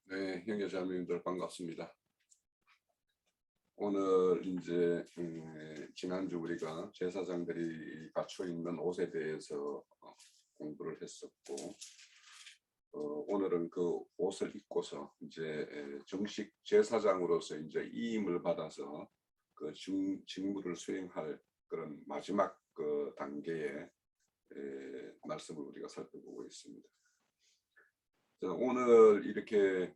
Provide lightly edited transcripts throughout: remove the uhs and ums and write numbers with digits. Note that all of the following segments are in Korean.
네, 형제자매님들 반갑습니다. 오늘 이제 지난주 우리가 제사장들이 갖춰 있는 옷에 대해서 공부를 했었고, 오늘은 그 옷을 입고서 이제 정식 제사장으로서 이제 이임을 받아서 그 직무를 수행할 그런 마지막 그 단계의 말씀을 우리가 살펴보고 있습니다. 오늘 이렇게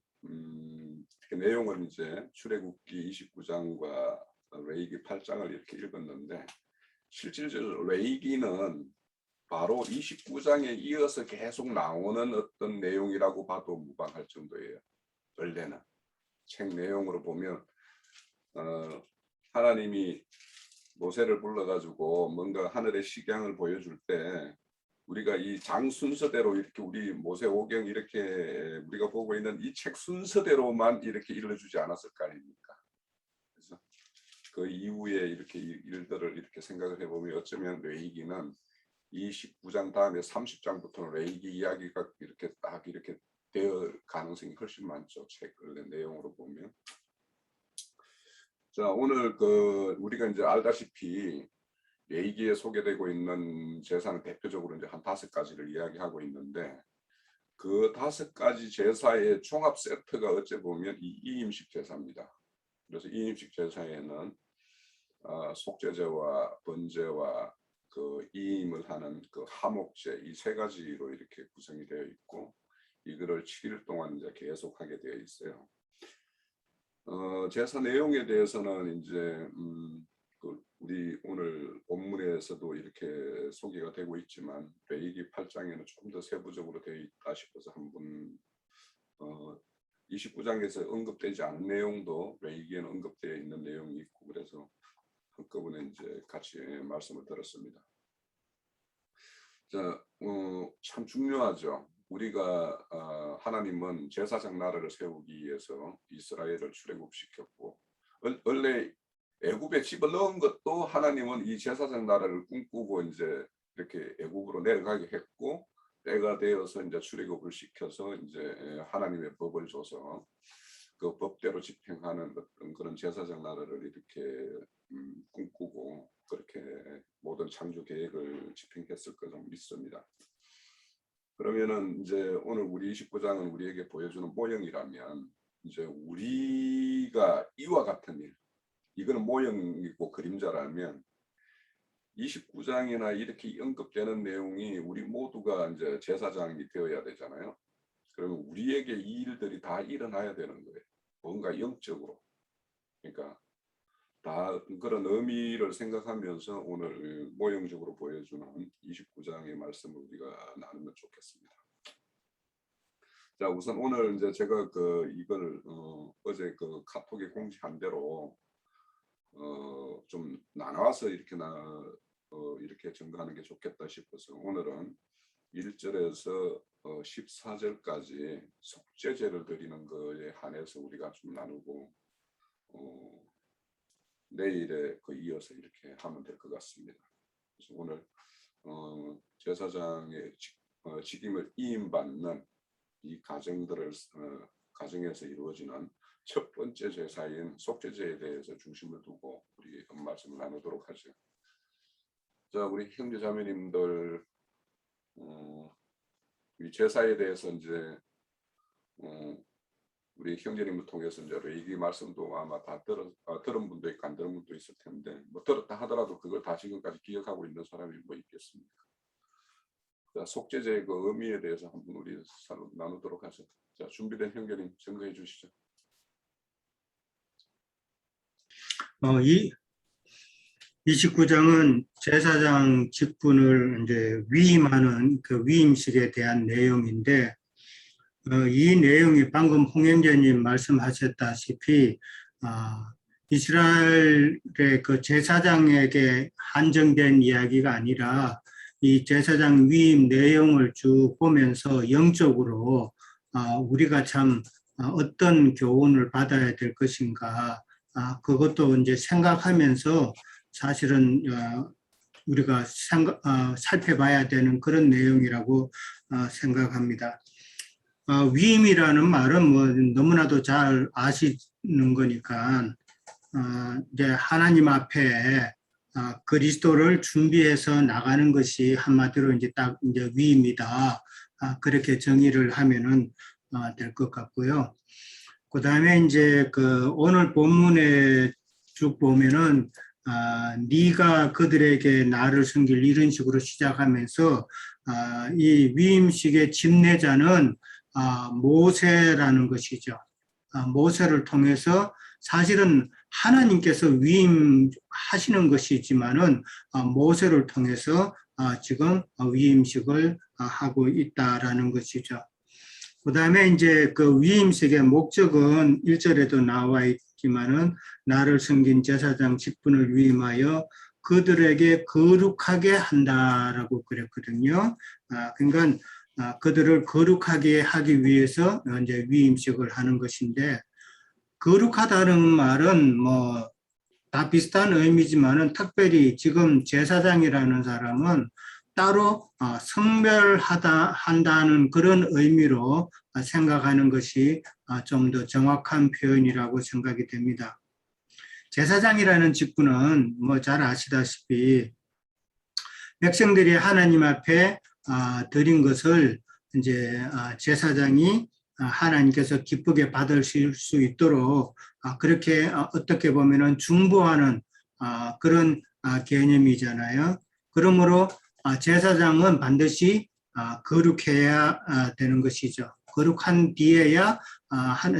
내용은 이제 출애굽기 29장과 레위기 8장을 이렇게 읽었는데, 실질적으로 레위기는 바로 29장에 이어서 계속 나오는 어떤 내용이라고 봐도 무방할 정도예요. 원래는 책 내용으로 보면 하나님이 모세를 불러가지고 뭔가 하늘의 식양을 보여줄 때 우리가 이 장 순서대로 이렇게 우리 모세오경 이렇게 우리가 보고 있는 이 책 순서대로만 이렇게 읽어주지 않았을 거 아닙니까? 그래서 그 이후에 이렇게 일들을 이렇게 생각을 해보면 어쩌면 레위기는 29장 다음에 30장부터는 레위기 이야기가 이렇게 딱 이렇게 될 가능성이 훨씬 많죠. 책 내용으로 보면. 자, 오늘 그 우리가 이제 알다시피 레위기에 소개되고 있는 제사는 대표적으로 이제 한 5가지를 이야기하고 있는데, 그 5가지 제사의 종합 세트가 어째 보면 이 이임식 제사입니다. 그래서 이임식 제사에는 속죄제와 번제와 그 이임을 하는 그 하목제 이 3가지로 이렇게 구성이 되어 있고, 이거를 7일 동안 이제 계속하게 되어 있어요. 제사 내용에 대해서는 이제 우리 오늘 본문에서도 이렇게 소개가 되고 있지만 레위기 8장에는 좀 더 세부적으로 되어 있다 싶어서 한번 29장에서 언급되지 않은 내용도 레위기에는 언급되어 있는 내용이 있고, 그래서 한꺼번에 이제 같이 말씀을 들었습니다. 자, 참 중요하죠. 우리가 하나님은 제사장 나라를 세우기 위해서 이스라엘을 출애굽시켰고, 원래 애굽에 집어넣은 것도 하나님은 이 제사장 나라를 꿈꾸고 이제 이렇게 애굽으로 내려가게 했고, 때가 되어서 이제 출애굽을 시켜서 이제 하나님의 법을 줘서 그 법대로 집행하는 어떤 그런 제사장 나라를 이렇게 꿈꾸고 그렇게 모든 창조 계획을 집행했을 거라 믿습니다. 그러면은 이제 오늘 우리 29장은 우리에게 보여주는 모형이라면, 이제 우리가 이와 같은 일, 이거는 모형이고 그림자라면 29장이나 이렇게 언급되는 내용이 우리 모두가 이제 제사장이 되어야 되잖아요. 그러면 우리에게 이 일들이 다 일어나야 되는 거예요. 뭔가 영적으로. 그러니까 다 그런 의미를 생각하면서 오늘 모형적으로 보여주는 29장의 말씀을 우리가 나누면 좋겠습니다. 자, 우선 오늘 이제 제가 이걸 어제 그 카톡에 공지한 대로 좀 나눠서 이렇게 이렇게 증거하는 게 좋겠다 싶어서 오늘은 1절에서 14절까지 속죄제를 드리는 거에 한해서 우리가 좀 나누고 내일에 이어서 이렇게 하면 될 것 같습니다. 그래서 오늘 제사장의 직임을 이임받는 이 가정에서 이루어지는 첫 번째 제사인 속죄제에 대해서 중심을 두고 우리 말씀을 나누도록 하죠. 자, 우리 형제자매님들, 이 제사에 대해서 이제 우리 형제님을 통해서 이제 레위기 말씀도 아마 다 들은 분도 있고 안 들은 분도 있을 텐데, 뭐 들었다 하더라도 그걸 다 지금까지 기억하고 있는 사람이 뭐 있겠습니까? 자, 속죄제의 그 의미에 대해서 한번 우리 나누도록 하죠. 자, 준비된 형제님 증거해 주시죠. 이 29장은 제사장 직분을 이제 위임하는 그 위임식에 대한 내용인데, 이 내용이 방금 홍영재님 말씀하셨다시피 이스라엘의 그 제사장에게 한정된 이야기가 아니라 이 제사장 위임 내용을 쭉 보면서 영적으로 우리가 참 어떤 교훈을 받아야 될 것인가, 그것도 이제 생각하면서 사실은 우리가 살펴봐야 되는 그런 내용이라고 생각합니다. 위임이라는 말은 뭐 너무나도 잘 아시는 거니까 이제 하나님 앞에 그리스도를 준비해서 나가는 것이 한마디로 이제 딱 이제 위임이다. 그렇게 정의를 하면은 될 것 같고요. 그 다음에 이제 그 오늘 본문에 쭉 보면은 네가 그들에게 나를 섬길 이런 식으로 시작하면서 이 위임식의 집례자는 모세라는 것이죠. 모세를 통해서 사실은 하나님께서 위임하시는 것이지만은 모세를 통해서 지금 위임식을 하고 있다라는 것이죠. 그 다음에 이제 그 위임식의 목적은 1절에도 나와 있지만은 나를 섬긴 제사장 직분을 위임하여 그들에게 거룩하게 한다라고 그랬거든요. 그러니까 그들을 거룩하게 하기 위해서 이제 위임식을 하는 것인데, 거룩하다는 말은 뭐 다 비슷한 의미지만은 특별히 지금 제사장이라는 사람은 따로 성별하다 한다는 그런 의미로 생각하는 것이 좀 더 정확한 표현이라고 생각이 됩니다. 제사장이라는 직분은 뭐 잘 아시다시피 백성들이 하나님 앞에 드린 것을 이제 제사장이 하나님께서 기쁘게 받으실 수 있도록 그렇게 어떻게 보면은 중보하는 그런 개념이잖아요. 그러므로 제사장은 반드시 거룩해야 되는 것이죠. 거룩한 뒤에야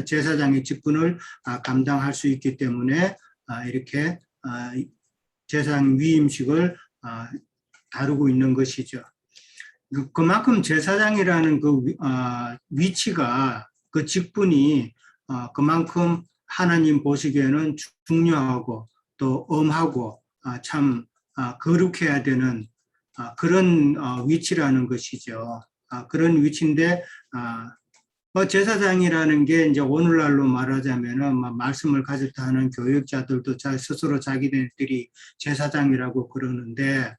제사장의 직분을 감당할 수 있기 때문에 이렇게 제사장 위임식을 다루고 있는 것이죠. 그만큼 제사장이라는 그 위치가, 그 직분이 그만큼 하나님 보시기에는 중요하고 또 엄하고 참 거룩해야 되는 그런 위치라는 것이죠. 그런 위치인데 제사장이라는 게 이제 오늘날로 말하자면은 말씀을 가졌다 하는 교육자들도 스스로 자기들이 제사장이라고 그러는데,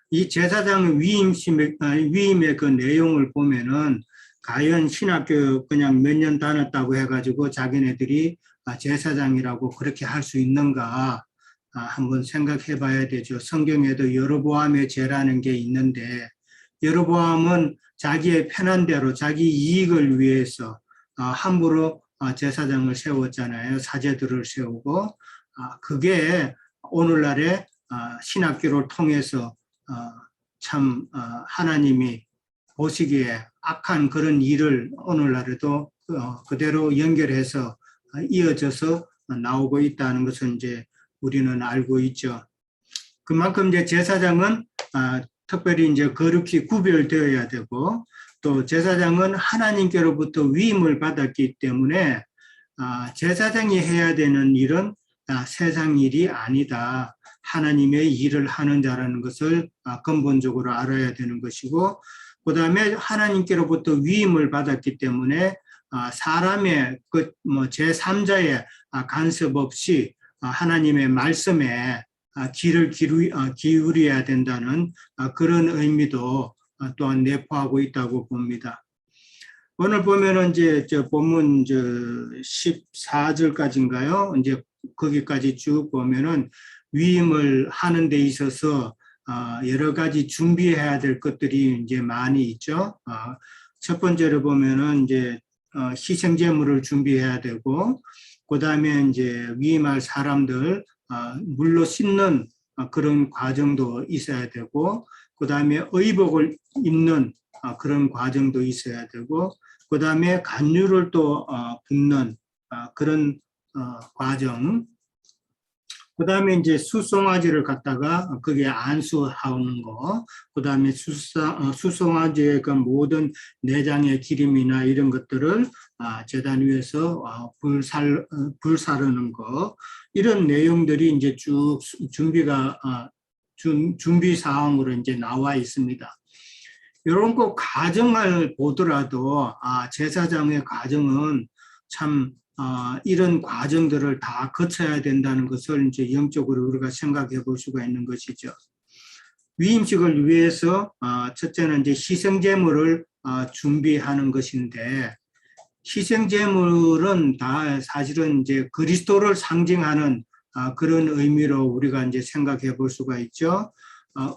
이 제사장 위임의 그 내용을 보면은 과연 신학교육 그냥 몇 년 다녔다고 해가지고 자기네들이 제사장이라고 그렇게 할 수 있는가 한번 생각해 봐야 되죠. 성경에도 여로보암의 죄라는 게 있는데, 여로보암은 자기의 편한 대로 자기 이익을 위해서 함부로 제사장을 세웠잖아요. 사제들을 세우고. 그게 오늘날의 신학교를 통해서 참 하나님이 보시기에 악한 그런 일을 오늘날에도 그대로 연결해서 이어져서 나오고 있다는 것은 이제 우리는 알고 있죠. 그만큼 이제 제사장은 특별히 이제 거룩히 구별되어야 되고, 또 제사장은 하나님께로부터 위임을 받았기 때문에 제사장이 해야 되는 일은 세상 일이 아니다. 하나님의 일을 하는 자라는 것을 근본적으로 알아야 되는 것이고, 그 다음에 하나님께로부터 위임을 받았기 때문에 사람의 그 뭐 제3자의 간섭 없이 하나님의 말씀에 귀를 기울여야 된다는 그런 의미도 또한 내포하고 있다고 봅니다. 오늘 보면은 이제 본문 14절까지인가요? 이제 거기까지 쭉 보면은 위임을 하는 데 있어서 여러 가지 준비해야 될 것들이 이제 많이 있죠. 첫 번째로 보면은 이제 희생제물을 준비해야 되고, 그 다음에 이제 위임할 사람들 물로 씻는 그런 과정도 있어야 되고, 그 다음에 의복을 입는 그런 과정도 있어야 되고, 그 다음에 간유를 또 붓는 그런 과정, 그 다음에 이제 수송아지를 갖다가 그게 안수하는 거, 그 다음에 수송아지의 그 모든 내장의 기름이나 이런 것들을 제단 위에서 불 사르는 거, 이런 내용들이 이제 쭉 준비 사항으로 이제 나와 있습니다. 이런 거 과정을 보더라도 제사장의 과정은 참 이런 과정들을 다 거쳐야 된다는 것을 이제 영적으로 우리가 생각해 볼 수가 있는 것이죠. 위임식을 위해서 첫째는 이제 희생제물을 준비하는 것인데 희생 제물은 다 사실은 이제 그리스도를 상징하는 그런 의미로 우리가 이제 생각해 볼 수가 있죠.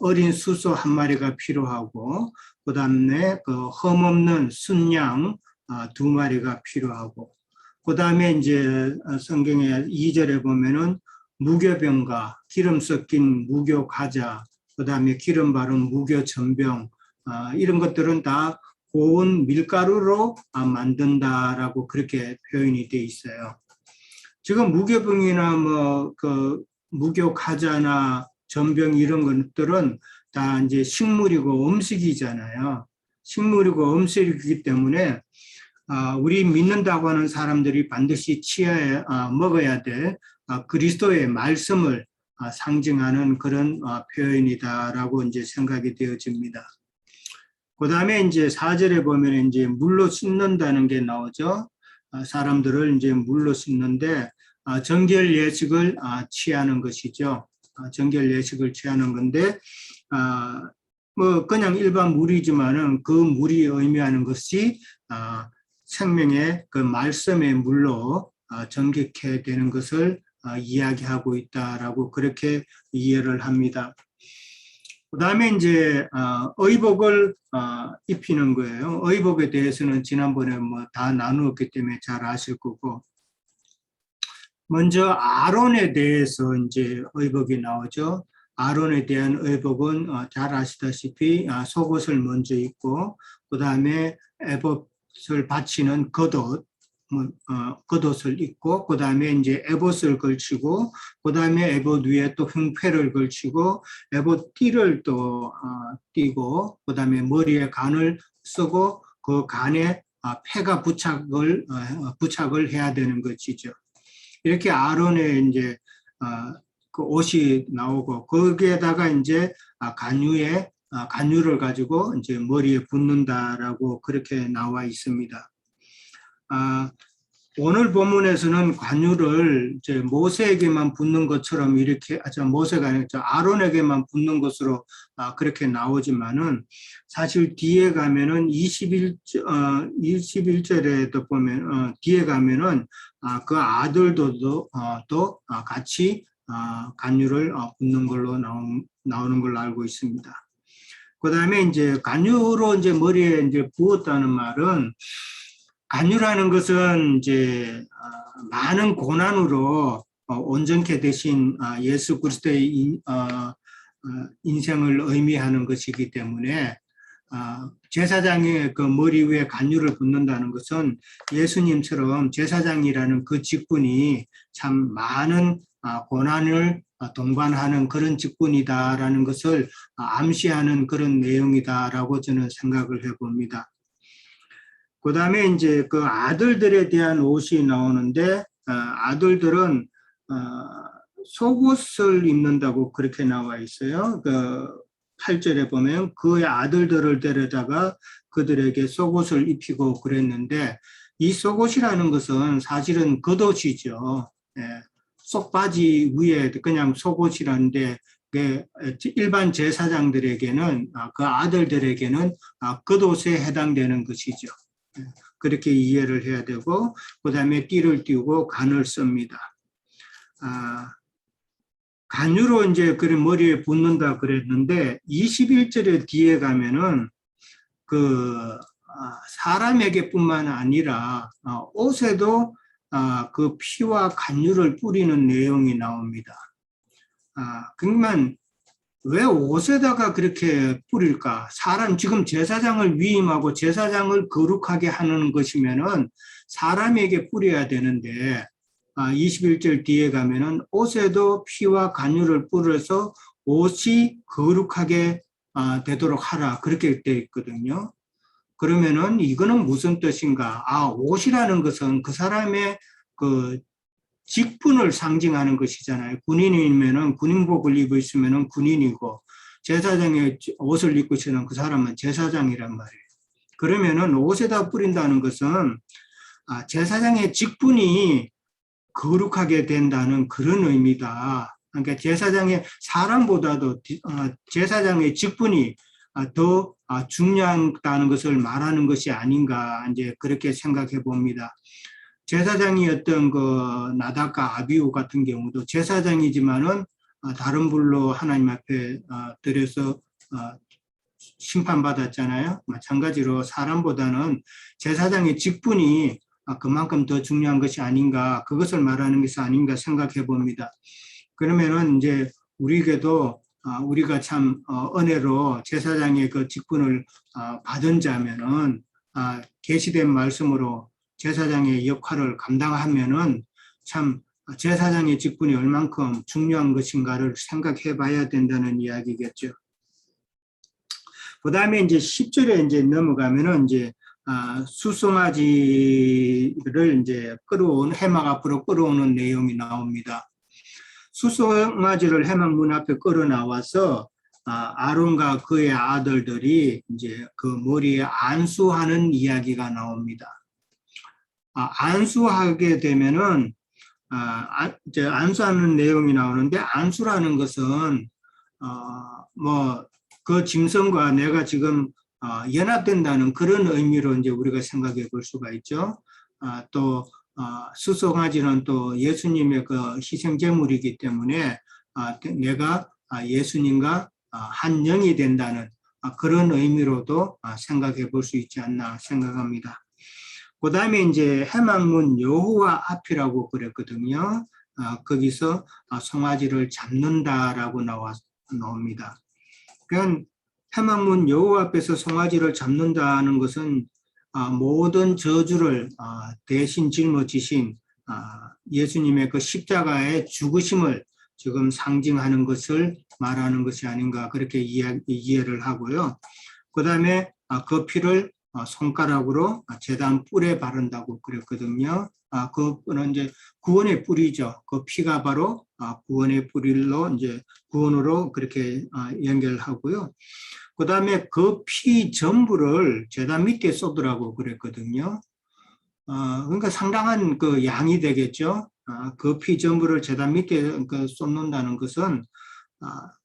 어린 수소 한 마리가 필요하고 그다음에 그 흠없는 순양 두 마리가 필요하고 그다음에 이제 성경의 2절에 보면은 무교병과 기름 섞인 무교 과자, 그다음에 기름 바른 무교 전병 이런 것들은 다 고운 밀가루로 만든다라고 그렇게 표현이 돼 있어요. 지금 무교병이나 뭐 그 무교 과자나 전병 이런 것들은 다 이제 식물이고 음식이잖아요. 식물이고 음식이기 때문에 우리 믿는다고 하는 사람들이 반드시 먹어야 될 그리스도의 말씀을 상징하는 그런 표현이다라고 이제 생각이 되어집니다. 그 다음에 이제 4절에 보면 이제 물로 씻는다는 게 나오죠. 사람들을 이제 물로 씻는데 정결 예식을 취하는 것이죠. 정결 예식을 취하는 건데 뭐 그냥 일반 물이지만은 그 물이 의미하는 것이 생명의 그 말씀의 물로 정결케 되는 것을 이야기하고 있다라고 그렇게 이해를 합니다. 그 다음에 이제 의복을 입히는 거예요. 의복에 대해서는 지난번에 뭐 다 나누었기 때문에 잘 아실 거고, 먼저 아론에 대해서 이제 의복이 나오죠. 아론에 대한 의복은 잘 아시다시피 속옷을 먼저 입고 그 다음에 에봇을 받치는 겉옷, 겉옷을 입고 그 다음에 이제 에봇을 걸치고 그 다음에 에봇 위에 또 흉패를 걸치고 에봇 띠를 또 띠고 그 다음에 머리에 간을 쓰고 그 간에 폐가 부착을 해야 되는 것이죠. 이렇게 아론의 이제 그 옷이 나오고 거기에다가 이제 간유를 가지고 이제 머리에 붓는다라고 그렇게 나와 있습니다. 오늘 본문에서는 관유를 이제 모세에게만 붓는 것처럼 이렇게 모세가 아니라 아론에게만 붓는 것으로 그렇게 나오지만은 사실 뒤에 가면은 21절에도 보면 뒤에 가면은 그 아들도 또 같이 관유를 붓는 걸로 나오는 걸로 알고 있습니다. 그다음에 이제 관유로 이제 머리에 이제 부었다는 말은 간유라는 것은 이제 많은 고난으로 온전케 되신 예수 그리스도의 인생을 의미하는 것이기 때문에 제사장의 그 머리 위에 간유를 붓는다는 것은 예수님처럼 제사장이라는 그 직분이 참 많은 고난을 동반하는 그런 직분이다라는 것을 암시하는 그런 내용이다라고 저는 생각을 해봅니다. 그 다음에 이제 그 아들들에 대한 옷이 나오는데 아들들은 속옷을 입는다고 그렇게 나와 있어요. 그 8절에 보면 그의 아들들을 데려다가 그들에게 속옷을 입히고 그랬는데 이 속옷이라는 것은 사실은 겉옷이죠. 속바지 위에 그냥 속옷이라는데 일반 제사장들에게는 그 아들들에게는 겉옷에 해당되는 것이죠. 그렇게 이해를 해야 되고 그 다음에 띠를 띠고 간을 씁니다. 간유로 이제 그 머리에 붓는다 그랬는데 21절에 뒤에 가면은 그 사람에게뿐만 아니라 옷에도 그 피와 간유를 뿌리는 내용이 나옵니다. 그러면 왜 옷에다가 그렇게 뿌릴까? 사람 지금 제사장을 위임하고 제사장을 거룩하게 하는 것이면은 사람에게 뿌려야 되는데 21절 뒤에 가면은 옷에도 피와 간유를 뿌려서 옷이 거룩하게 되도록 하라 그렇게 되어 있거든요. 그러면은 이거는 무슨 뜻인가? 옷이라는 것은 그 사람의 그 직분을 상징하는 것이잖아요. 군인이면은 군인복을 입고 있으면은 군인이고 제사장의 옷을 입고 있으면 그 사람은 제사장이란 말이에요. 그러면은 옷에다 뿌린다는 것은 제사장의 직분이 거룩하게 된다는 그런 의미다. 그러니까 제사장의 사람보다도 제사장의 직분이 더 중요하다는 것을 말하는 것이 아닌가 이제 그렇게 생각해 봅니다. 제사장이었던 그 나답과 아비후 같은 경우도 제사장이지만은 다른 불로 하나님 앞에 드려서 심판받았잖아요. 마찬가지로 사람보다는 제사장의 직분이 그만큼 더 중요한 것이 아닌가, 그것을 말하는 것이 아닌가 생각해 봅니다. 그러면은 이제 우리에게도 우리가 참 은혜로 제사장의 그 직분을 받은 자면은 계시된 말씀으로 제사장의 역할을 감당하면은 참 제사장의 직분이 얼만큼 중요한 것인가를 생각해 봐야 된다는 이야기겠죠. 그 다음에 이제 10절에 이제 넘어가면은 이제 수송아지를 이제 해막 앞으로 끌어오는 내용이 나옵니다. 수송아지를 해막 문 앞에 끌어 나와서 아론과 그의 아들들이 이제 그 머리에 안수하는 이야기가 나옵니다. 안수하게 되면은 이제 안수하는 내용이 나오는데, 안수라는 것은 그 짐승과 내가 지금 연합된다는 그런 의미로 이제 우리가 생각해 볼 수가 있죠. 또 수송아지는 또 예수님의 그 희생 제물이기 때문에 내가 예수님과 한 영이 된다는 그런 의미로도 생각해 볼 수 있지 않나 생각합니다. 그 다음에 이제 해막문 여호와 앞이라고 그랬거든요. 거기서 송아지를 잡는다라고 나옵니다. 그러니까 해막문 여호와 앞에서 송아지를 잡는다는 것은 모든 저주를 대신 짊어지신 예수님의 그 십자가의 죽으심을 지금 상징하는 것을 말하는 것이 아닌가, 그렇게 이해를 하고요. 그 다음에 그 피를 손가락으로 제단 뿔에 바른다고 그랬거든요. 그거는 이제 구원의 뿔이죠. 그 피가 바로 구원의 뿔로 이제 구원으로 그렇게 연결하고요. 그 다음에 그 피 전부를 제단 밑에 쏟으라고 그랬거든요. 그러니까 상당한 그 양이 되겠죠. 그 피 전부를 제단 밑에 쏟는다는 것은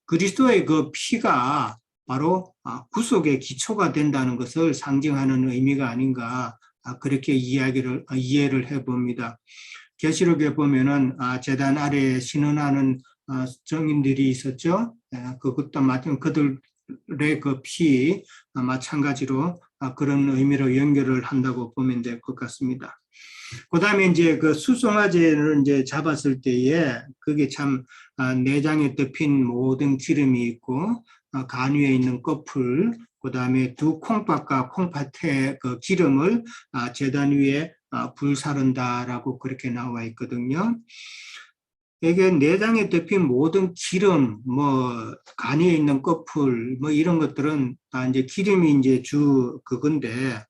그리스도의 그 피가 바로 구속의 기초가 된다는 것을 상징하는 의미가 아닌가, 그렇게 이해를 해봅니다. 계시록에 보면은 제단 아래에 신원하는 정인들이 있었죠. 그것도 마찬가지로 그들의 그 피 마찬가지로 그런 의미로 연결을 한다고 보면 될 것 같습니다. 그 다음에 이제 그 수송아지를 이제 잡았을 때에 그게 참 내장에 덮인 모든 기름이 있고 간 위에 있는 꺼풀, 그 다음에 두 콩팥과 콩팥의 그 기름을 제단 위에 불사른다라고 그렇게 나와 있거든요. 이게 내장에 덮인 모든 기름, 간 위에 있는 꺼풀, 이런 것들은 다 이제 기름이 이제 그건데,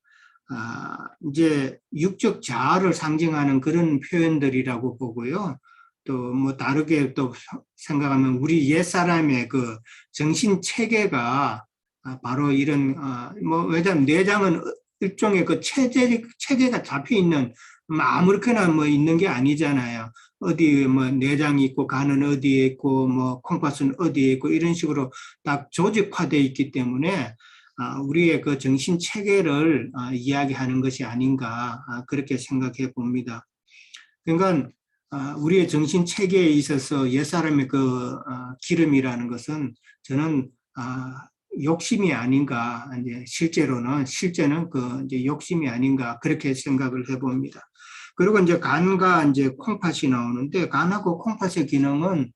이제 육적 자아를 상징하는 그런 표현들이라고 보고요. 또 다르게 또 생각하면 우리 옛사람의 그 정신 체계가 바로 이런 왜냐하면 내장은 일종의 그 체계가 잡혀 있는 아무렇게나 있는 게 아니잖아요. 어디 내장이 있고 간은 어디에 있고 콩팥은 어디에 있고 이런 식으로 딱 조직화되어 있기 때문에 우리의 그 정신 체계를 이야기하는 것이 아닌가, 그렇게 생각해 봅니다. 그러니까 우리의 정신 체계에 있어서 옛사람의 그 기름이라는 것은 저는 욕심이 아닌가, 실제는 그 이제 욕심이 아닌가, 그렇게 생각을 해 봅니다. 그리고 이제 간과 이제 콩팥이 나오는데, 간하고 콩팥의 기능은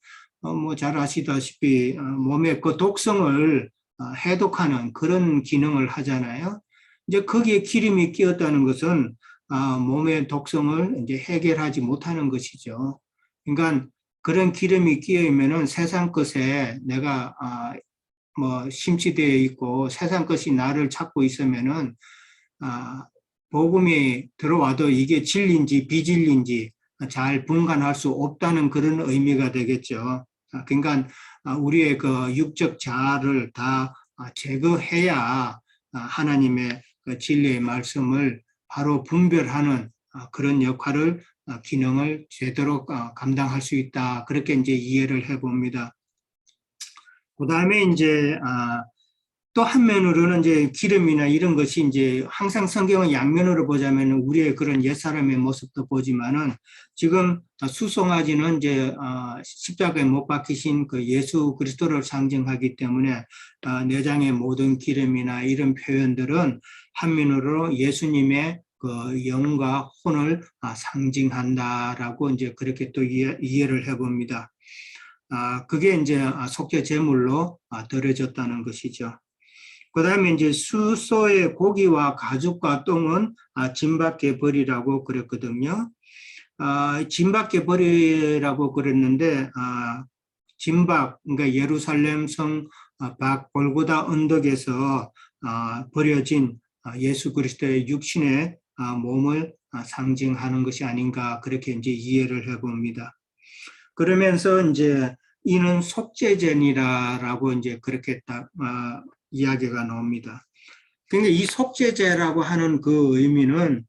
잘 아시다시피 몸의 그 독성을 해독하는 그런 기능을 하잖아요. 이제 거기에 기름이 끼었다는 것은 몸의 독성을 이제 해결하지 못하는 것이죠. 그러니까 그런 기름이 끼어 있면은 세상 것에 내가 심취되어 있고 세상 것이 나를 찾고 있으면은 복음이 들어와도 이게 진리인지 비진리인지 잘 분간할 수 없다는 그런 의미가 되겠죠. 그러니까 우리의 그 육적 자아를 다 제거해야 하나님의 그 진리의 말씀을 바로 분별하는 그런 역할을 기능을 제대로 감당할 수 있다. 그렇게 이제 이해를 해봅니다. 그 다음에 이제 또 한면으로는 이제 기름이나 이런 것이 이제 항상 성경은 양면으로 보자면 우리의 그런 옛사람의 모습도 보지만은 지금 수송아지는 이제 십자가에 못 박히신 그 예수 그리스도를 상징하기 때문에 내장의 모든 기름이나 이런 표현들은 한면으로 예수님의 그 영과 혼을 상징한다라고 이제 그렇게 또 이해를 해봅니다. 그게 이제 속죄 제물로 드려졌다는 것이죠. 그 다음에 이제 수소의 고기와 가죽과 똥은 짐 밖에 버리라고 그랬거든요. 짐 밖에 버리라고 그랬는데, 짐 밖, 그러니까 예루살렘 성 밖 골고다 언덕에서 버려진 예수 그리스도의 육신의 몸을 상징하는 것이 아닌가 그렇게 이제 이해를 해봅니다. 그러면서 이제 이는 속죄제니라라고 이제 그렇게 딱 이야기가 나옵니다. 그러니까 이 속죄제라고 하는 그 의미는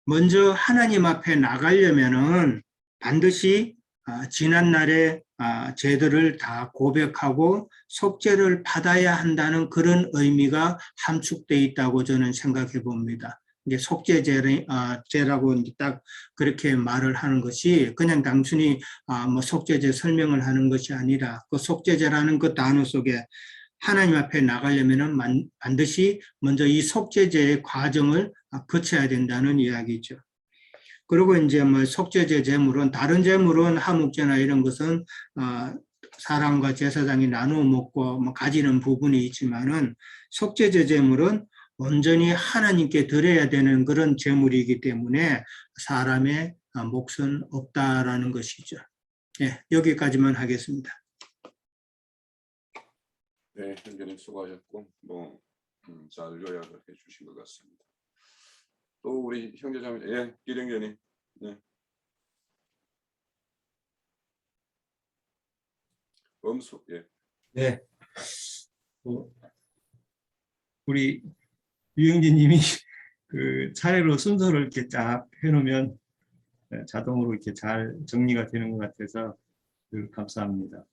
먼저 하나님 앞에 나가려면은 반드시 지난 날의 죄들을 다 고백하고 속죄를 받아야 한다는 그런 의미가 함축되어 있다고 저는 생각해 봅니다. 이제 속죄제라고 딱 그렇게 말을 하는 것이 그냥 단순히 뭐 속죄제 설명을 하는 것이 아니라 그 속죄제라는 그 단어 속에 하나님 앞에 나가려면은 반드시 먼저 이 속죄제의 과정을 거쳐야 된다는 이야기죠. 그리고 이제 뭐 속죄제 제물은 다른 제물은 화목제나 이런 것은 사람과 제사장이 나누어 먹고 뭐 가지는 부분이 있지만은 속죄제 제물은 온전히 하나님께 드려야 되는 그런 제물이기 때문에 사람의 몫은 없다라는 것이죠. 예, 여기까지만 하겠습니다. 네, 형제님 수고하셨고 잘 요약을 해주신 것 같습니다. 또 우리 형제자매, 예, 기령교님, 네. 엄수, 예. 네. 우리 유영진님이 그 차례로 순서를 이렇게 쫙 해놓으면 자동으로 이렇게 잘 정리가 되는 것 같아서 감사합니다.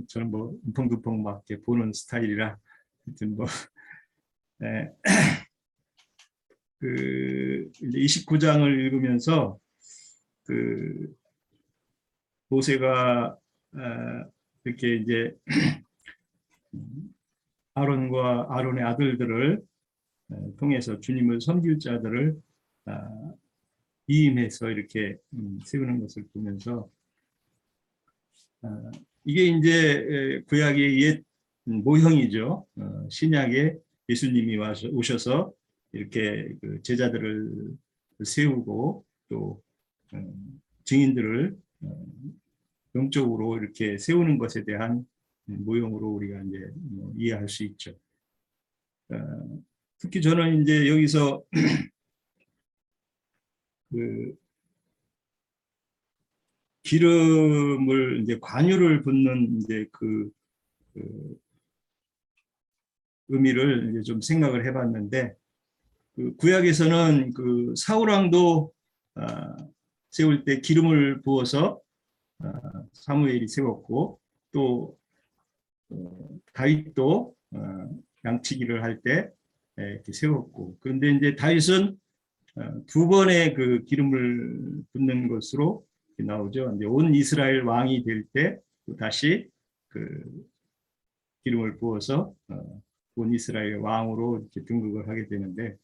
저는 움펑두펑 막 이렇게 보는 스타일이라 하여튼 네. 이제 29장을 읽으면서 모세가 이렇게 이제 아론의 아들들을 통해서 주님을 섬길 자들을 위임해서 이렇게 세우는 것을 보면서 이게 이제 구약의 옛 모형이죠. 신약에 예수님이 오셔서 이렇게 제자들을 세우고 또 증인들을 영적으로 이렇게 세우는 것에 대한 모형으로 우리가 이제 이해할 수 있죠. 특히 저는 이제 여기서 기름을 이제 관유를 붓는 이제 그 의미를 이제 좀 생각을 해봤는데 구약에서는 사울 왕도 세울 때 기름을 부어서 사무엘이 세웠고 또 다윗도 양치기를 할 때 이렇게 세웠고 그런데 이제 다윗은 두 번의 그 기름을 붓는 것으로 나오죠. 이제 온 이스라엘 왕이 될 때 다시 기름을 부어서 온 이스라엘 왕으로 이렇게 등극을 하게 되는데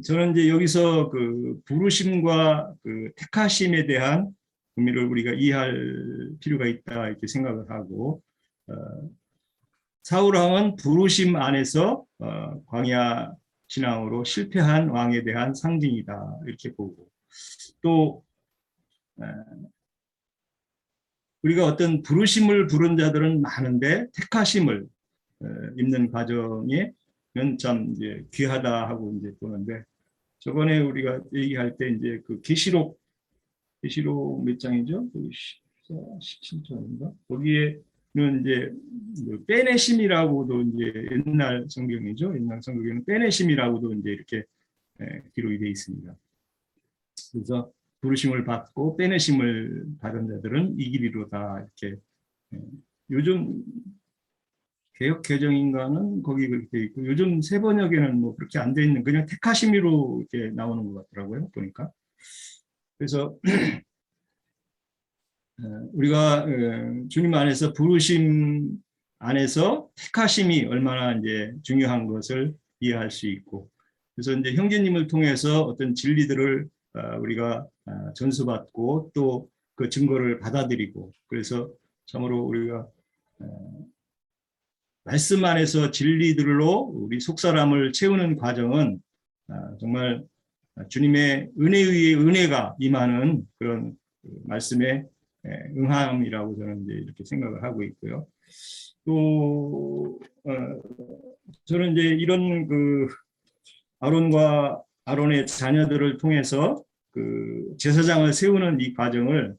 저는 이제 여기서 부르심과 택하심에 대한 의미를 우리가 이해할 필요가 있다 이렇게 생각을 하고 사울 왕은 부르심 안에서 광야 신앙으로 실패한 왕에 대한 상징이다 이렇게 보고 또 우리가 어떤 부르심을 부른 자들은 많은데 택하심을 입는 과정에는 참 이제 귀하다 하고 이제 보는데 저번에 우리가 얘기할 때 이제 계시록 몇 장이죠? 17장인가? 거기에는 이제 빼내심이라고도 이제 옛날 성경이죠. 옛날 성경에는 빼내심이라고도 이제 이렇게 기록이 되어 있습니다. 그래서 부르심을 받고 빼내심을 받은 자들은 이 길이로다 이렇게 요즘 개역 개정인가는 거기 그렇게 돼 있고 요즘 새 번역에는 뭐 그렇게 안 돼 있는 그냥 택하심이로 이렇게 나오는 것 같더라고요 보니까. 그래서 우리가 주님 안에서 부르심 안에서 택하심이 얼마나 이제 중요한 것을 이해할 수 있고, 그래서 이제 형제님을 통해서 어떤 진리들을 우리가 전수받고 또 그 증거를 받아들이고, 그래서 참으로 우리가 말씀 안에서 진리들로 우리 속사람을 채우는 과정은 정말 주님의 은혜 위에 은혜가 임하는 그런 말씀의 응함이라고 저는 이제 이렇게 생각을 하고 있고요. 또 저는 이제 이런 그 아론과 아론의 자녀들을 통해서 그 제사장을 세우는 이 과정을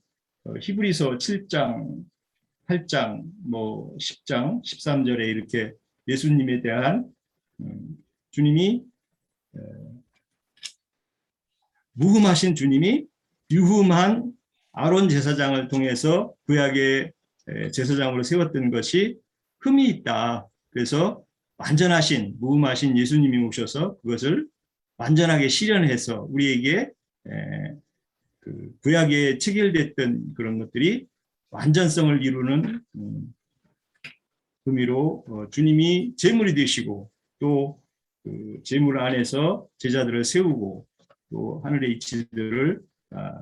히브리서 7장, 8장, 뭐 10장, 13절에 이렇게 예수님에 대한 주님이 무흠하신 주님이 유흠한 아론 제사장을 통해서 구약의 제사장으로 세웠던 것이 흠이 있다. 그래서 완전하신 무흠하신 예수님이 오셔서 그것을 완전하게 실현해서 우리에게 그 구약에 체결됐던 그런 것들이 완전성을 이루는 의미로 주님이 제물이 되시고 또 그 제물 안에서 제자들을 세우고 또 하늘의 이치들을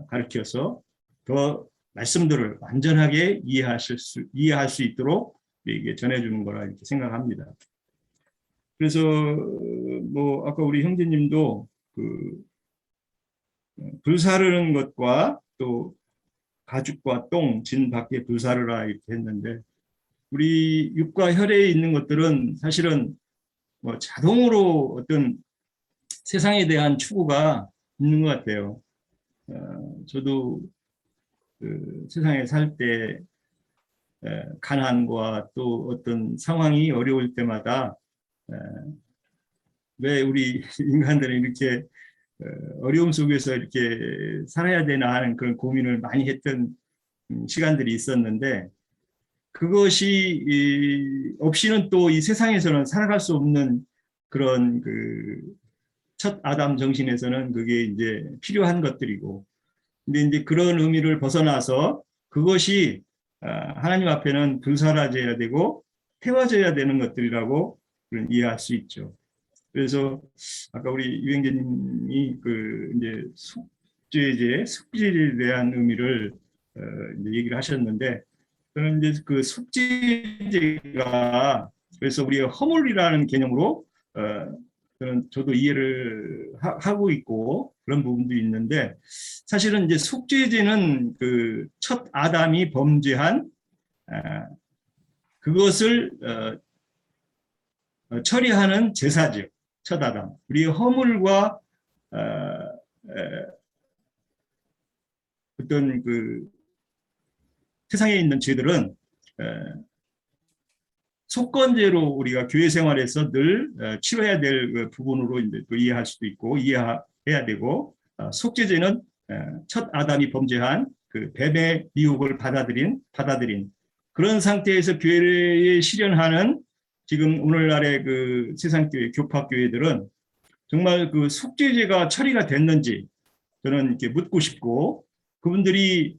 가르쳐서 더 말씀들을 완전하게 이해할 수 있도록 우리에게 전해주는 거라 이렇게 생각합니다. 그래서 뭐 아까 우리 형제님도 그 불사르는 것과 또 가죽과 똥, 진 밖에 불사르라 이렇게 했는데, 우리 육과 혈에 있는 것들은 사실은 뭐 자동으로 어떤 세상에 대한 추구가 있는 것 같아요. 저도 그 세상에 살 때 가난과 또 어떤 상황이 어려울 때마다 왜 우리 인간들은 이렇게 어려움 속에서 이렇게 살아야 되나 하는 그런 고민을 많이 했던 시간들이 있었는데, 그것이 없이는 또 이 세상에서는 살아갈 수 없는 그런 그 첫 아담 정신에서는 그게 이제 필요한 것들이고, 근데 이제 그런 의미를 벗어나서 그것이 하나님 앞에는 불사라져야 되고 태워져야 되는 것들이라고 이해할 수 있죠. 그래서 아까 우리 유행재님이 그 이제 속죄제, 속죄제에 대한 의미를 이제 얘기를 하셨는데, 저는 이제 그 속죄제가 그래서 우리가 허물이라는 개념으로 저도 이해를 하고 있고 그런 부분도 있는데, 사실은 이제 속죄제는 그 첫 아담이 범죄한 그것을 처리하는 제사죠. 첫 아담. 우리의 허물과 어떤 그 세상에 있는 죄들은 속건제로 우리가 교회 생활에서 늘 치러야 될 부분으로 이제 또 이해할 수도 있고 이해해야 되고, 속죄제는 첫 아담이 범죄한 그 뱀의 미혹을 받아들인 그런 상태에서 교회에 실현하는 지금 오늘날의 그 세상교회, 교파교회들은 정말 그 속죄제가 처리가 됐는지 저는 이렇게 묻고 싶고, 그분들이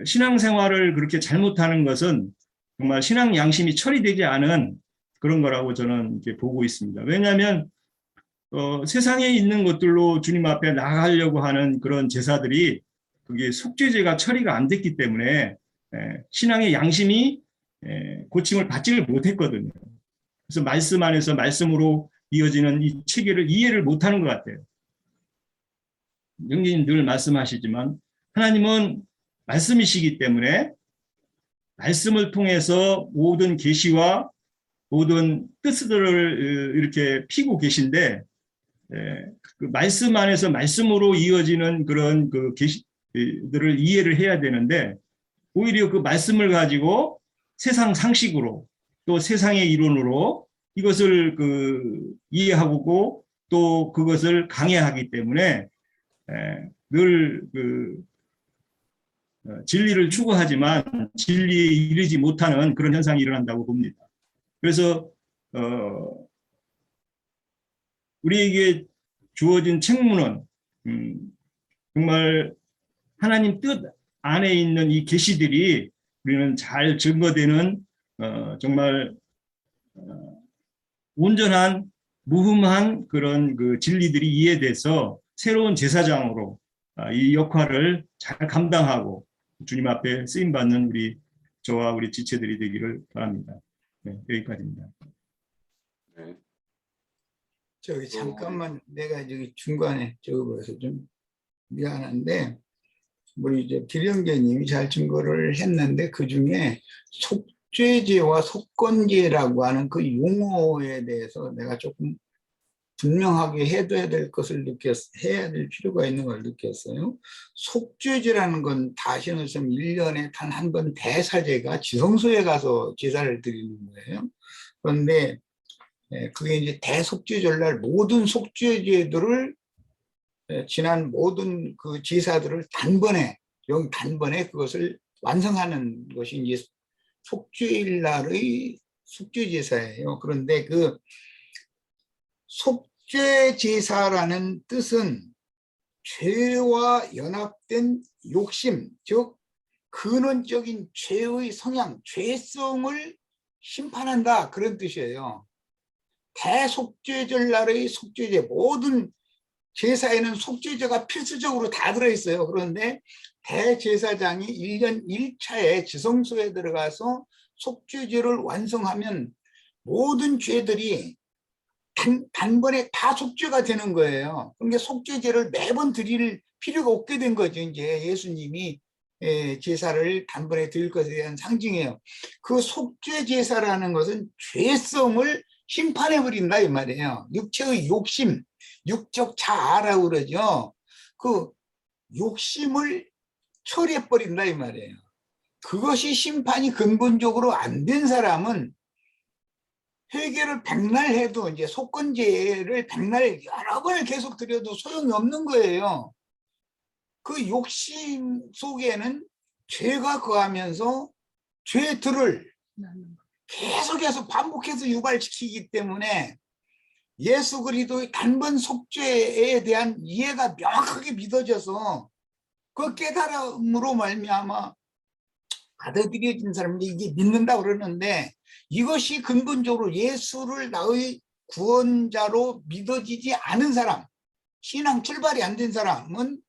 신앙생활을 그렇게 잘못하는 것은 정말 신앙 양심이 처리되지 않은 그런 거라고 저는 이렇게 보고 있습니다. 왜냐하면 세상에 있는 것들로 주님 앞에 나가려고 하는 그런 제사들이 그게 속죄제가 처리가 안 됐기 때문에 신앙의 양심이 고침을 받지를 못했거든요. 그래서 말씀 안에서 말씀으로 이어지는 이 체계를 이해를 못하는 것 같아요. 영진님 늘 말씀하시지만 하나님은 말씀이시기 때문에 말씀을 통해서 모든 계시와 모든 뜻들을 이렇게 피고 계신데, 그 말씀 안에서 말씀으로 이어지는 그런 그 계시들을 이해를 해야 되는데, 오히려 그 말씀을 가지고 세상 상식으로 또 세상의 이론으로 이것을 그 이해하고 또 그것을 강해하기 때문에 늘 그 진리를 추구하지만 진리에 이르지 못하는 그런 현상이 일어난다고 봅니다. 그래서 우리에게 주어진 책무는 정말 하나님 뜻 안에 있는 이 계시들이 우리는 잘 증거되는 정말 온전한 무흠한 그런 그 진리들이 이해돼서 새로운 제사장으로 이 역할을 잘 감당하고 주님 앞에 쓰임 받는 저와 우리 지체들이 되기를 바랍니다. 네, 여기까지입니다. 네. 저기 잠깐만 내가 저기 중간에 적어서 좀 미안한데 우리 이제 기령계님이 잘 증거를 했는데 그 중에 속죄제와 속건제라고 하는 그 용어에 대해서 내가 조금 분명하게 해둬야 될 것을 해야 될 필요가 있는 걸 느꼈어요. 속죄제라는 건 다시 말해서 1년에 단 한 번 대사제가 지성소에 가서 제사를 드리는 거예요. 그런데 그게 이제 대속죄절날 모든 속죄제들을 지난 모든 그 제사들을 단번에 그것을 완성하는 것이 이제 속죄일 날의 속죄제사예요. 그런데 그 속죄제사라는 뜻은 죄와 연합된 욕심, 즉 근원적인 죄의 성향, 죄성을 심판한다, 그런 뜻이에요. 대속죄절 날의 속죄제, 모든 제사에는 속죄제가 필수적으로 다 들어있어요. 그런데 대제사장이 1년 1차에 지성소에 들어가서 속죄제를 완성하면 모든 죄들이 단번에 다 속죄가 되는 거예요. 그러니까 속죄제를 매번 드릴 필요가 없게 된 거죠. 이제 예수님이 제사를 단번에 드릴 것에 대한 상징이에요. 그 속죄제사라는 것은 죄성을 심판해버린다 이 말이에요. 육체의 욕심, 육적 자아라고 그러죠. 그 욕심을 처리해버린다 이 말이에요. 그것이 심판이 근본적으로 안 된 사람은 회개를 백날 해도 이제 속건제를 백날 여러 번을 계속 드려도 소용이 없는 거예요. 그 욕심 속에는 죄가 거하면서 죄들을 계속해서 반복해서 유발시키기 때문에 예수 그리스도의 단번 속죄에 대한 이해가 명확하게 믿어져서 그 깨달음으로 말미암아 받아들여진 사람들이 이게 믿는다고 그러는데 이것이 근본적으로 예수를 나의 구원자로 믿어지지 않은 사람, 신앙 출발이 안 된 사람은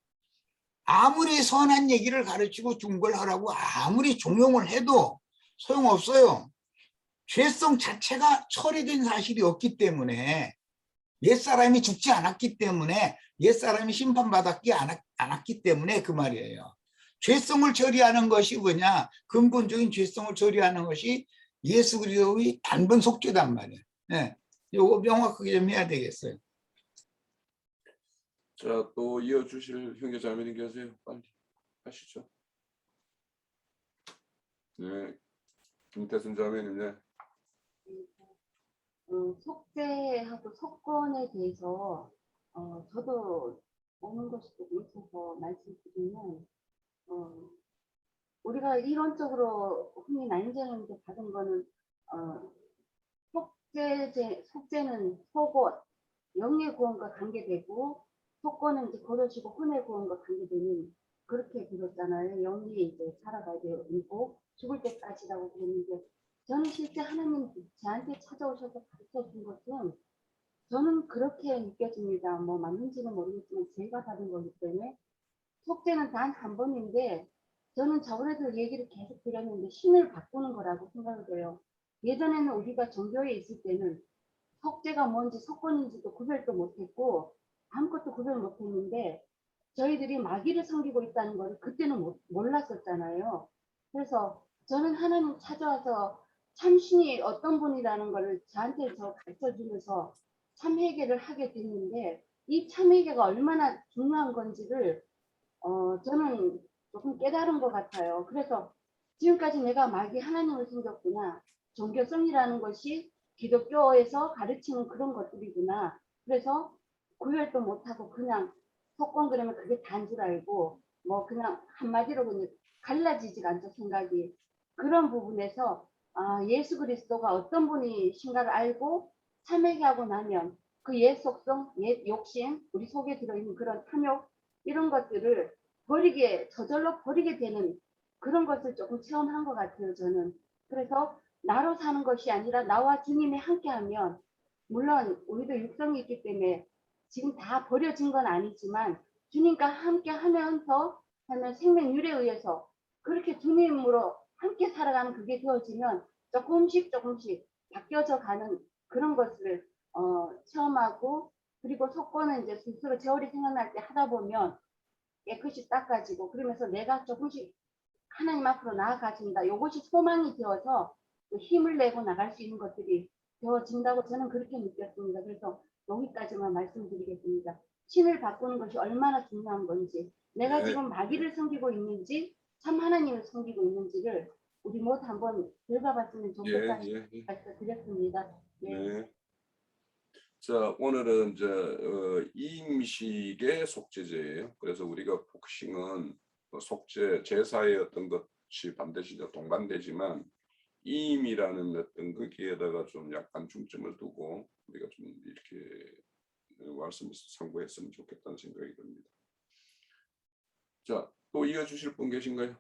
아무리 선한 얘기를 가르치고 중벌하라고 아무리 종용을 해도 소용없어요. 죄성 자체가 처리된 사실이 없기 때문에 옛사람이 죽지 않았기 때문에 옛사람이 심판받았지 않았기 때문에 그 말이에요. 죄성을 처리하는 것이 뭐냐? 근본적인 죄성을 처리하는 것이 예수 그리스도의 단번 속죄단 말이에요. 네. 요거 명확하게 좀 해야 되겠어요. 자, 또 이어주실 형제 자매님 계세요? 빨리 하시죠. 네, 김태순 자매님. 네. 속죄하고 속건에 대해서 저도 오는 것이 조금 있어서 말씀드리면 우리가 이론적으로 흔히 난쟁하는데 받은 거는 속죄는 속옷, 영의 구원과 관계되고 속건은 이제 거둬지고 혼의 구원과 관계되는 그렇게 들었잖아요. 영이 이제 살아가야 되고 죽을 때까지라고 그랬는데 저는 실제 하나님 저한테 찾아오셔서 가르쳐 준 것은 저는 그렇게 느껴집니다. 뭐 맞는지는 모르겠지만 제가 받은 거기 때문에 속죄는 단 한 번인데 저는 저번에도 얘기를 계속 드렸는데 신을 바꾸는 거라고 생각을 해요. 예전에는 우리가 종교에 있을 때는 속죄가 뭔지 속건인지도 구별도 못했고 아무것도 구별 못했는데 저희들이 마귀를 섬기고 있다는 걸 그때는 몰랐었잖아요. 그래서 저는 하나님 찾아와서 참신이 어떤 분이라는 걸 저한테 가르쳐주면서 참회개를 하게 됐는데 이 참회개가 얼마나 중요한 건지를 저는 조금 깨달은 것 같아요. 그래서 지금까지 내가 마귀 하나님을 섬겼구나. 종교성이라는 것이 기독교에서 가르치는 그런 것들이구나. 그래서 구별도 못하고 그냥 속건 그러면 그게 다인 줄 알고 뭐 그냥 한마디로 그냥 갈라지지가 않죠 생각이. 그런 부분에서 예수 그리스도가 어떤 분이신가를 알고 참회하고 나면 그 옛 속성, 옛 욕심, 우리 속에 들어있는 그런 탐욕 이런 것들을 저절로 버리게 되는 그런 것을 조금 체험한 것 같아요, 저는. 그래서 나로 사는 것이 아니라 나와 주님이 함께하면, 물론 우리도 육성이 있기 때문에 지금 다 버려진 건 아니지만 주님과 함께 하면서 하는 생명률에 의해서 그렇게 주님으로 함께 살아가는 그게 되어지면 조금씩 바뀌어져 가는 그런 것을 체험하고, 그리고 속고는 이제 스스로 저울이 생각날 때 하다 보면 깨끗이 닦아지고, 그러면서 내가 조금씩 하나님 앞으로 나아가진다. 이것이 소망이 되어서 힘을 내고 나갈 수 있는 것들이 되어진다고 저는 그렇게 느꼈습니다. 그래서 여기까지만 말씀드리겠습니다. 신을 바꾸는 것이 얼마나 중요한 건지, 내가 네. 지금 마귀를 섬기고 있는지 참 하나님을 섬기고 있는지를 우리 모두 한번 들어가봤으면 좋겠다는 말씀 드렸습니다. 네. 자, 오늘은 이제 이임식의 속죄제예요. 그래서 우리가 복싱은 속죄, 제사의 어떤 것이 반드시 이제 동반되지만 이임이라는 어떤 거기에다가 좀 약간 중점을 두고 우리가 좀 이렇게 말씀을 참고했으면 좋겠다는 생각이 듭니다. 자, 또 이어주실 분 계신가요?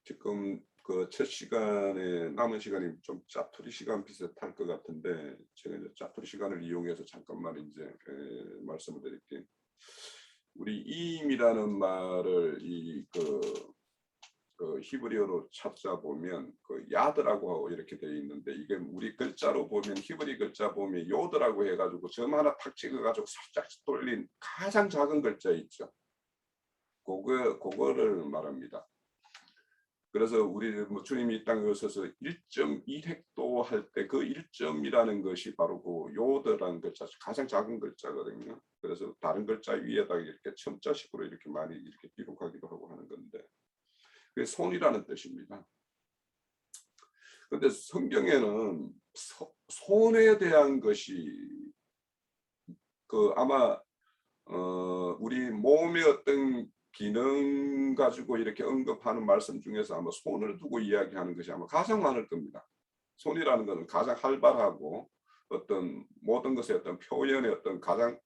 지금 그 첫 시간에 남은 시간이 좀 짜투리 시간 비슷할 것 같은데 제가 이제 짜투리 시간을 이용해서 잠깐만 이제 말씀을 드릴게요. 우리 이임이라는 말을 그 히브리어로 찾아보면 그 야드라고 이렇게 되어 있는데, 이게 우리 글자로 보면 히브리 글자 보면 요드라고 해가지고 점 하나 탁 찍어가지고 살짝 돌린 가장 작은 글자 있죠. 그거를 말합니다. 그래서 우리 주님이 이 땅에 오셔서 1.1헥도 할 때 그 1점이라는 것이 바로 그 요드라는 글자, 가장 작은 글자거든요. 그래서 다른 글자 위에다가 이렇게 첨자식으로 이렇게 많이 이렇게 기록하기도 하고 하는 건데, 그게 손이라는 뜻입니다. 그런데 성경에는 손에 대한 것이 아마 우리 몸의 어떤 기능 가지고 이렇게 언급하는 말씀 중에서 아마 손을 두고 이야기하는 것이 아마 가장 많을 겁니다. 손이라는 것은 가장 활발하고 어떤 모든 것의 어떤 표현의 어떤 가장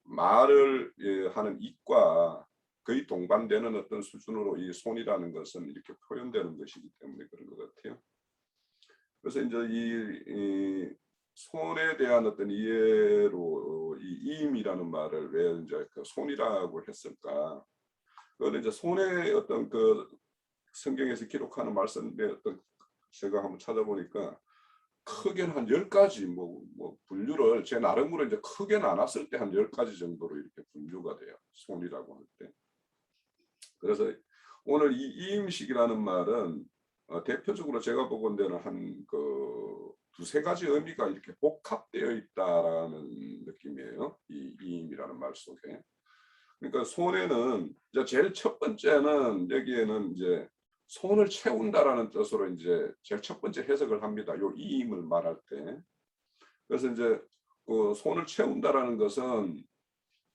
말을 하는 입과 거의 동반되는 어떤 수준으로 이 손이라는 것은 이렇게 표현되는 것이기 때문에 그런 것 같아요. 그래서 이제 이 손에 대한 어떤 이해로 이 이임이라는 말을 왜 이제 그 손이라고 했을까? 그거는 이제 손의 어떤 그 성경에서 기록하는 말씀에 어떤 제가 한번 찾아보니까 크게는 한 10가지 뭐 분류를 제 나름으로 이제 크게 나눴을 때 한 10가지 정도로 이렇게 분류가 돼요. 손이라고 할 때. 그래서 오늘 이 이임식이라는 말은 대표적으로 제가 보건대는 한 두세 가지 의미가 이렇게 복합되어 있다라는 느낌이에요. 이 이임이라는 말 속에. 그러니까 손에는 이제 제일 첫 번째는 여기에는 이제 손을 채운다라는 뜻으로 이제 제일 첫 번째 해석을 합니다. 요 이임을 말할 때. 그래서 이제 그 손을 채운다라는 것은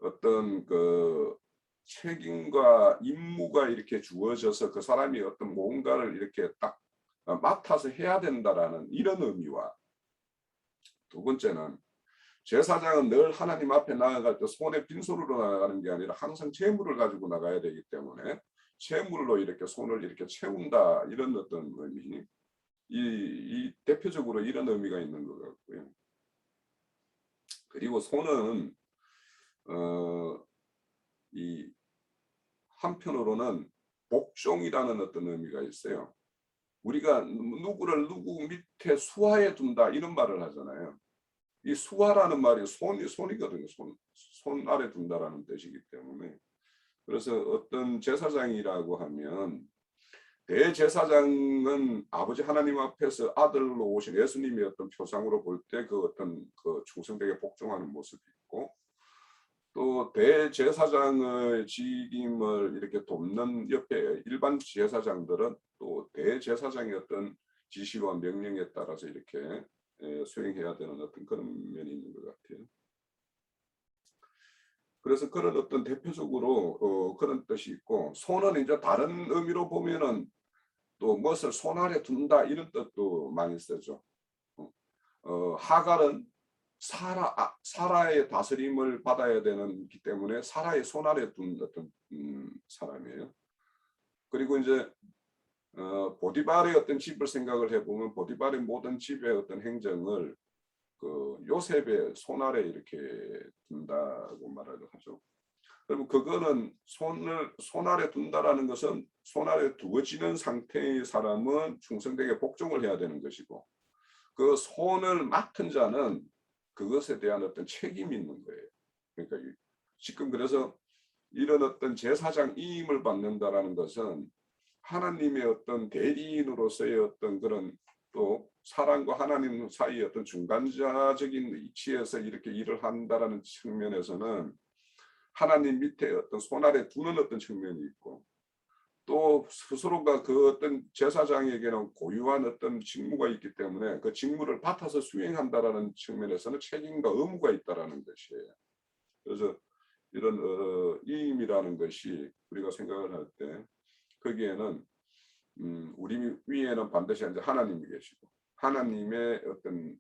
어떤 그 책임과 임무가 이렇게 주어져서 그 사람이 어떤 뭔가를 이렇게 딱 맡아서 해야 된다라는 이런 의미와, 두 번째는 제사장은 늘 하나님 앞에 나아갈 때 손에 빈손으로 나아가는 게 아니라 항상 재물을 가지고 나가야 되기 때문에 재물로 이렇게 손을 이렇게 채운다, 이런 어떤 의미, 이 대표적으로 이런 의미가 있는 것 같고요. 그리고 손은 이 한편으로는 복종이라는 어떤 의미가 있어요. 우리가 누구를 누구 밑에 수하에 둔다 이런 말을 하잖아요. 이 수하라는 말이 손이거든요. 손 아래 둔다라는 뜻이기 때문에. 그래서 어떤 제사장이라고 하면 대제사장은 아버지 하나님 앞에서 아들로 오신 예수님의 어떤 표상으로 볼 때 그 어떤 그 충성되게 복종하는 모습이 있고, 또 대제사장의 직임을 이렇게 돕는 옆에 일반 제사장들은 또 대제사장의 어떤 지시와 명령에 따라서 이렇게 수행해야 되는 어떤 그런 면이 있는 것 같아요. 그래서 그런 어떤 대표적으로 그런 뜻이 있고, 소는 이제 다른 의미로 보면은 또 무엇을 손 아래 둔다 이런 뜻도 많이 쓰죠. 하갈은 사라의 다스림을 받아야 되는기 때문에 사라의 손 아래 둔 어떤 사람이에요. 그리고 이제 보디발의 어떤 집을 생각을 해보면 보디발의 모든 집의 어떤 행정을 그 요셉의 손 아래 이렇게 둔다고 말을 하죠. 그러면 그거는 손 아래 둔다라는 것은 손 아래 두어지는 상태의 사람은 충성되게 복종을 해야 되는 것이고, 그 손을 맡은 자는 그것에 대한 어떤 책임이 있는 거예요. 그러니까 지금 그래서 이런 어떤 제사장 이임을 받는다라는 것은 하나님의 어떤 대리인으로서의 어떤 그런, 또 사람과 하나님 사이의 어떤 중간자적인 위치에서 이렇게 일을 한다라는 측면에서는 하나님 밑에 어떤 손 아래 두는 어떤 측면이 있고, 또 스스로가 그 어떤 제사장에게는 고유한 어떤 직무가 있기 때문에 그 직무를 맡아서 수행한다라는 측면에서는 책임과 의무가 있다라는 것이에요. 그래서 이런 이임이라는 것이 우리가 생각을 할 때 거기에는 우리 위에는 반드시 이제 하나님이 계시고, 하나님의 어떤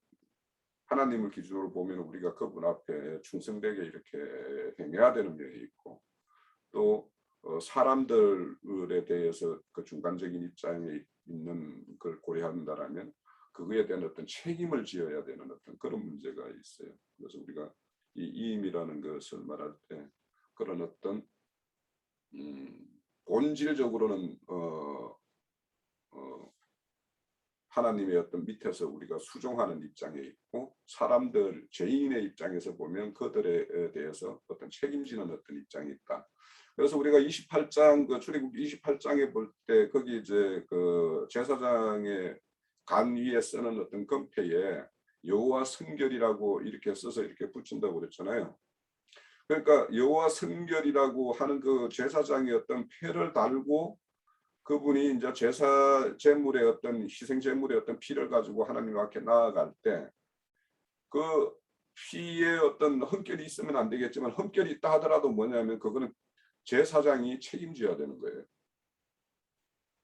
하나님을 기준으로 보면 우리가 그분 앞에 충성되게 이렇게 행해야 되는 면이 있고, 또 사람들에 대해서 그 중간적인 입장에 있는 걸 고려한다라면 그거에 대한 어떤 책임을 지어야 되는 어떤 그런 문제가 있어요. 그래서 우리가 이 이임이라는 것을 말할 때 그런 어떤 본질적으로는 하나님의 어떤 밑에서 우리가 수종하는 입장에 있고, 사람들 죄인의 입장에서 보면 그들에 대해서 어떤 책임지는 어떤 입장이 있다. 그래서 우리가 28장 그 출애굽 28장에 볼 때 거기 이제 그 제사장의 간 위에 쓰는 어떤 금패에 여호와 성결이라고 이렇게 써서 이렇게 붙인다고 그랬잖아요. 그러니까 여호와 성결이라고 하는 그 제사장의 어떤 패를 달고 그분이 이제 제사 제물의 어떤 희생 제물의 어떤 피를 가지고 하나님 앞에 나아갈 때 그 피에 어떤 흠결이 있으면 안 되겠지만, 흠결이 있다 하더라도 뭐냐면 그거는 제사장이 책임져야 되는 거예요.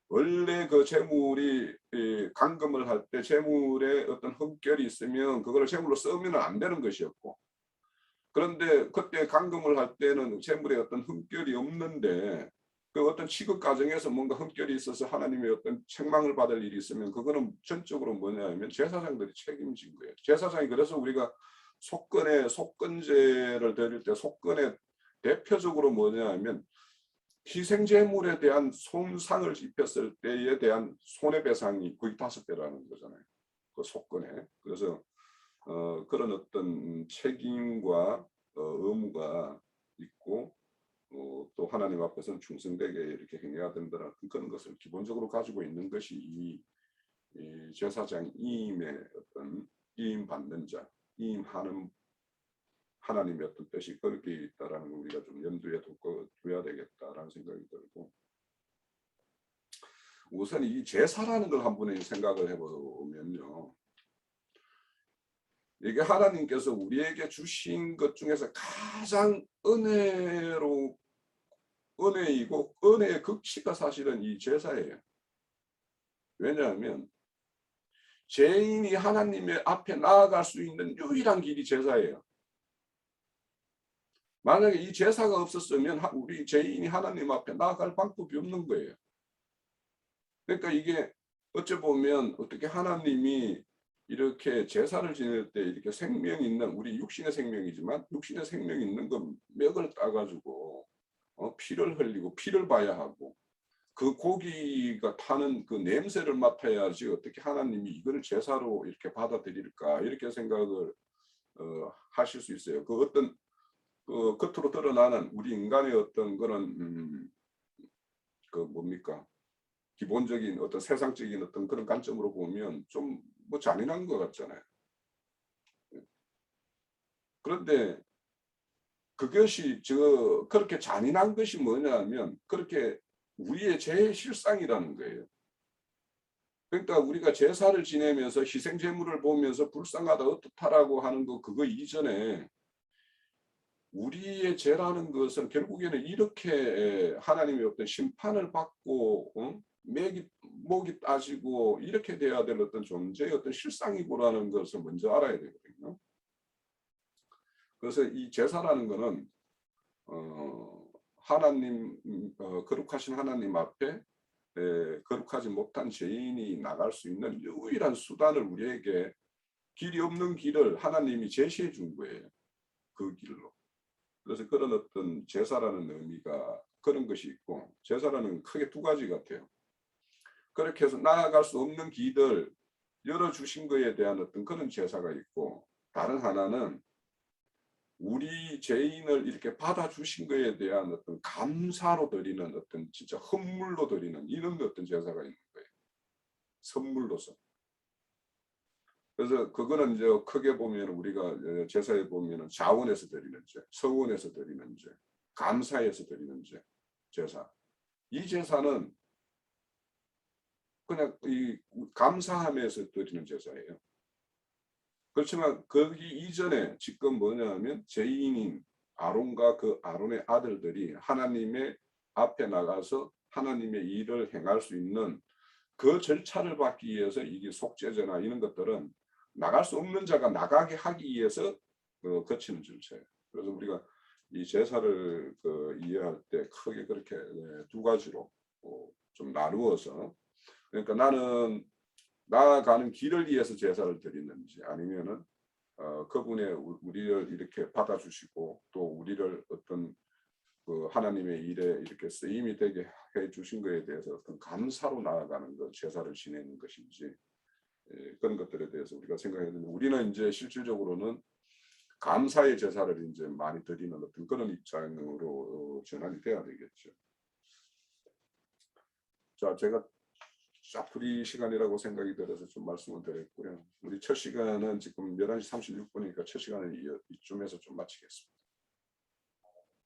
원래 그 제물이 간금을 할 때 제물에 어떤 흠결이 있으면 그걸 제물로 쓰면 안 되는 것이었고, 그런데 그때 간금을 할 때는 제물에 어떤 흠결이 없는데 그 어떤 취급 과정에서 뭔가 흠결이 있어서 하나님의 어떤 책망을 받을 일이 있으면 그거는 전적으로 뭐냐면 제사장들이 책임진 거예요. 제사장이, 그래서 우리가 속건제를 드릴 때 속건에 대표적으로 뭐냐면 희생제물에 대한 손상을 입혔을 때에 대한 손해배상이 거의 5배라는 거잖아요. 그 속건에. 그래서 그런 어떤 책임과 의무가 있고, 또 하나님 앞에서는 충성되게 이렇게 행해야 된다는 그런 것을 기본적으로 가지고 있는 것이 이 제사장 이임의 어떤 이임 받는 자, 이임하는 하나님의 어떤 뜻이 그렇게 있다라는 걸 우리가 좀 염두에 둬야 되겠다라는 생각이 들고, 우선 이 제사라는 걸 한번 생각을 해보면요, 이게 하나님께서 우리에게 주신 것 중에서 가장 은혜이고 은혜의 극치가 사실은 이 제사예요. 왜냐하면 죄인이 하나님의 앞에 나아갈 수 있는 유일한 길이 제사예요. 만약에 이 제사가 없었으면 우리 죄인이 하나님 앞에 나아갈 방법이 없는 거예요. 그러니까 이게 어찌 보면 어떻게 하나님이 이렇게 제사를 지낼 때 이렇게 생명 있는, 우리 육신의 생명이지만 육신의 생명 있는 그 맥을 따가지고 피를 흘리고 피를 봐야 하고 그 고기가 타는 그 냄새를 맡아야지 어떻게 하나님이 이걸 제사로 이렇게 받아들일까, 이렇게 생각을 하실 수 있어요. 그 어떤 그 겉으로 드러나는 우리 인간의 어떤 그런 그 뭡니까, 기본적인 어떤 세상적인 어떤 그런 관점으로 보면 좀 뭐 잔인한 것 같잖아요. 그런데 그것이 그렇게 잔인한 것이 뭐냐면 그렇게 우리의 제 실상이라는 거예요. 그러니까 우리가 제사를 지내면서 희생 제물을 보면서 불쌍하다 어떻다라고 하는 거, 그거 이전에 우리의 죄라는 것은 결국에는 이렇게 하나님의 어떤 심판을 받고 목이 따지고 이렇게 돼야 될 어떤 존재의 어떤 실상이고라는 것을 먼저 알아야 되거든요. 그래서 이 제사라는 것은 하나님 거룩하신 하나님 앞에 거룩하지 못한 죄인이 나갈 수 있는 유일한 수단을 우리에게 길이 없는 길을 하나님이 제시해 준 거예요. 그 길로. 그래서 그런 어떤 제사라는 의미가 그런 것이 있고, 제사라는 크게 두 가지 같아요. 그렇게 해서 나아갈 수 없는 길을 열어주신 것에 대한 어떤 그런 제사가 있고, 다른 하나는 우리 죄인을 이렇게 받아주신 것에 대한 어떤 감사로 드리는 어떤 진짜 헌물로 드리는 이런 어떤 제사가 있는 거예요. 선물로서. 그래서 그거는 이제 크게 보면 우리가 제사에 보면은 자원에서 드리는 죄, 서원에서 드리는 죄, 감사에서 드리는 죄, 제사. 이 제사는 그냥 이 감사함에서 드리는 제사예요. 그렇지만 거기 이전에 지금 뭐냐면 죄인인 아론과 그 아론의 아들들이 하나님의 앞에 나가서 하나님의 일을 행할 수 있는 그 절차를 받기 위해서 이게 속죄제나 이런 것들은 나갈 수 없는 자가 나가게 하기 위해서 거치는 절차예요. 그래서 우리가 이 제사를 이해할 때 크게 그렇게 두 가지로 좀 나누어서, 그러니까 나는 나아가는 길을 위해서 제사를 드리는지, 아니면은 그분의 우리를 이렇게 받아주시고 또 우리를 어떤 그 하나님의 일에 이렇게 쓰임이 되게 해 주신 것에 대해서 어떤 감사로 나아가는 것, 제사를 지내는 것인지, 그런 것들에 대해서 우리가 생각해야 되는데, 우리는 이제 실질적으로는 감사의 제사를 이제 많이 드리는 어떤 그런 입장으로 전환이 돼야 되겠죠. 자, 제가 짜투리 시간이라고 생각이 들어서 좀 말씀을 드렸고요. 우리 첫 시간은 지금 11시 36분이니까 첫 시간을 이쯤에서 좀 마치겠습니다.